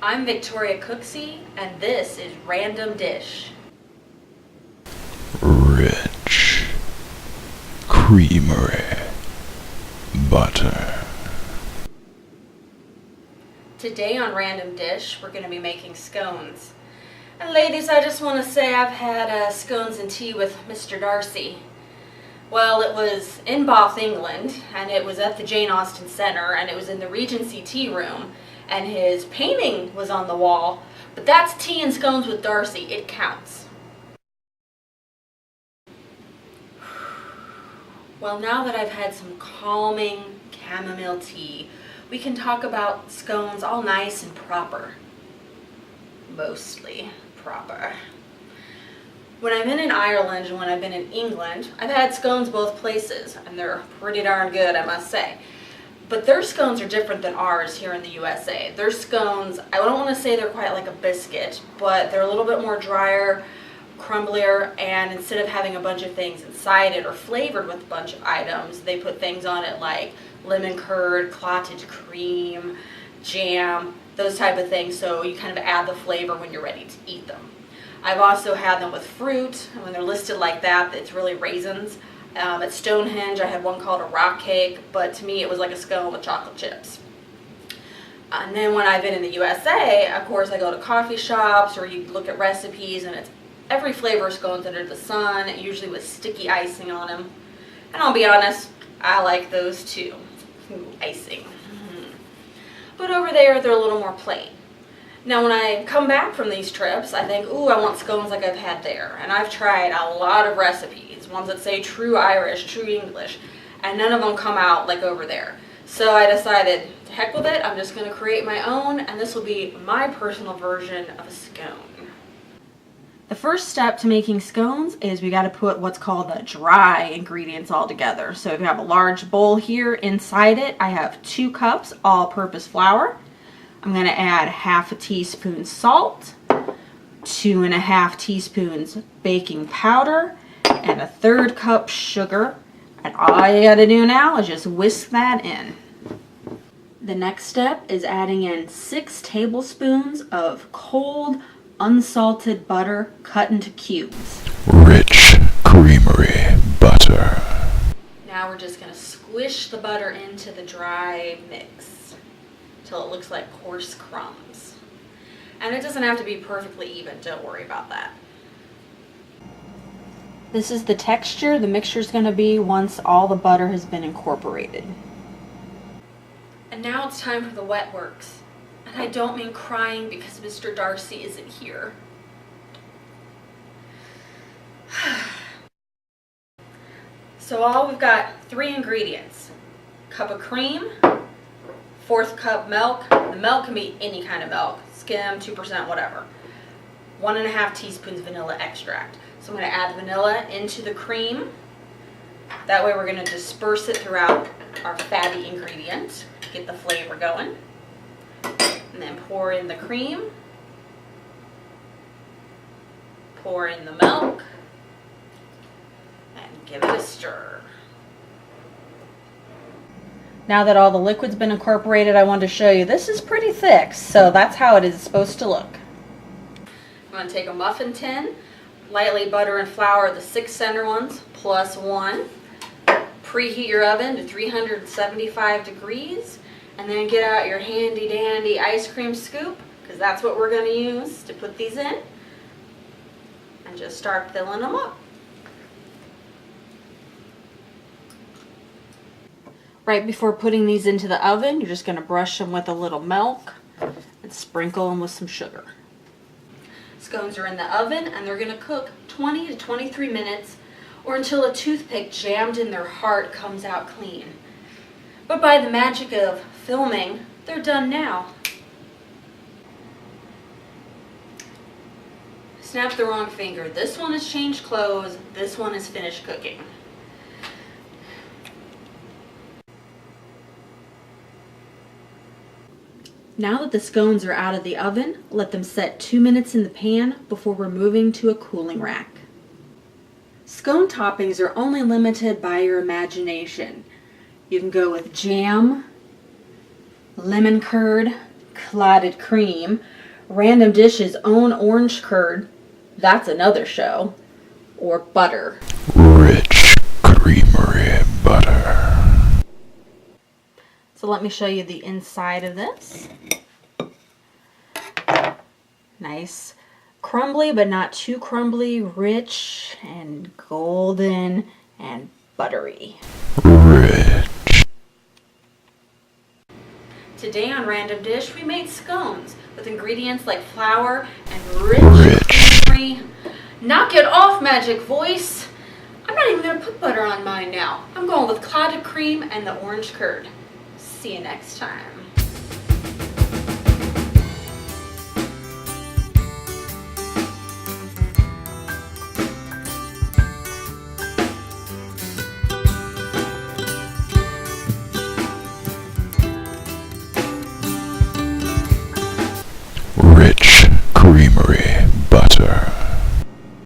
I'm Victoria Cooksey, and this is Random Dish. Rich, creamery, butter. Today on Random Dish, we're going to be making scones. And ladies, I just want to say I've had scones and tea with Mr. Darcy. Well, it was in Bath, England, and it was at the Jane Austen Centre, and it was in the Regency Tea Room, and his painting was on the wall, but that's tea and scones with Darcy. It counts. Well, now that I've had some calming chamomile tea, we can talk about scones all nice and proper. Mostly proper. When I've been in Ireland and when I've been in England, I've had scones both places, and they're pretty darn good, I must say. But their scones are different than ours here in the USA. Their scones, I don't want to say they're quite like a biscuit, but they're a little bit more drier, crumblier, and instead of having a bunch of things inside it or flavored with a bunch of items, they put things on it like lemon curd, clotted cream, jam, those type of things, so you kind of add the flavor when you're ready to eat them. I've also had them with fruit, and when they're listed like that, it's really raisins. At Stonehenge, I had one called a rock cake, but to me it was like a scone with chocolate chips. And then when I've been in the USA, of course, I go to coffee shops or you look at recipes, and it's every flavor of scones under the sun, usually with sticky icing on them. And I'll be honest, I like those too. Ooh, icing. But over there, they're a little more plain. Now when I come back from these trips, I think, ooh, I want scones like I've had there. And I've tried a lot of recipes, ones that say true Irish, true English, and none of them come out like over there. So I decided, to heck with it, I'm just going to create my own, and this will be my personal version of a scone. The first step to making scones is we got to put what's called the dry ingredients all together. So if you have a large bowl here, inside it I have 2 cups all-purpose flour. I'm going to add half a teaspoon salt, 2.5 teaspoons baking powder, and a 1/3 cup sugar. And all you got to do now is just whisk that in. The next step is adding in 6 tablespoons of cold, unsalted butter cut into cubes. Rich, creamery, butter. Now we're just going to squish the butter into the dry mix till it looks like coarse crumbs. And it doesn't have to be perfectly even, don't worry about that. This is the texture the mixture is going to be once all the butter has been incorporated. And now it's time for the wet works. And I don't mean crying because Mr. Darcy isn't here. So we've got 3 ingredients. Cup of cream, 1/4 cup milk. The milk can be any kind of milk, skim, 2%, whatever. 1.5 teaspoons vanilla extract. So I'm going to add the vanilla into the cream. That way we're going to disperse it throughout our fatty ingredient, get the flavor going. And then pour in the cream. Pour in the milk. And give it a stir. Now that all the liquid's been incorporated, I wanted to show you this is pretty thick, so that's how it is supposed to look. I'm going to take a muffin tin, lightly butter and flour the 6 center ones, +1. Preheat your oven to 375 degrees, and then get out your handy dandy ice cream scoop, because that's what we're going to use to put these in, and just start filling them up. Right before putting these into the oven, you're just going to brush them with a little milk and sprinkle them with some sugar. Scones are in the oven, and they're going to cook 20 to 23 minutes or until a toothpick jammed in their heart comes out clean. But by the magic of filming, they're done now. Snap the wrong finger. This one has changed clothes. This one is finished cooking. Now that the scones are out of the oven, let them set 2 minutes in the pan before removing to a cooling rack. Scone toppings are only limited by your imagination. You can go with jam, lemon curd, clotted cream, Random Dish's own orange curd, that's another show, or butter. Rich creamery butter. So let me show you the inside of this. Nice, crumbly but not too crumbly, rich and golden and buttery. Rich. Today on Random Dish, we made scones with ingredients like flour and rich, creamery. Knock it off, magic voice. I'm not even going to put butter on mine now. I'm going with clotted cream and the orange curd. See you next time. Rich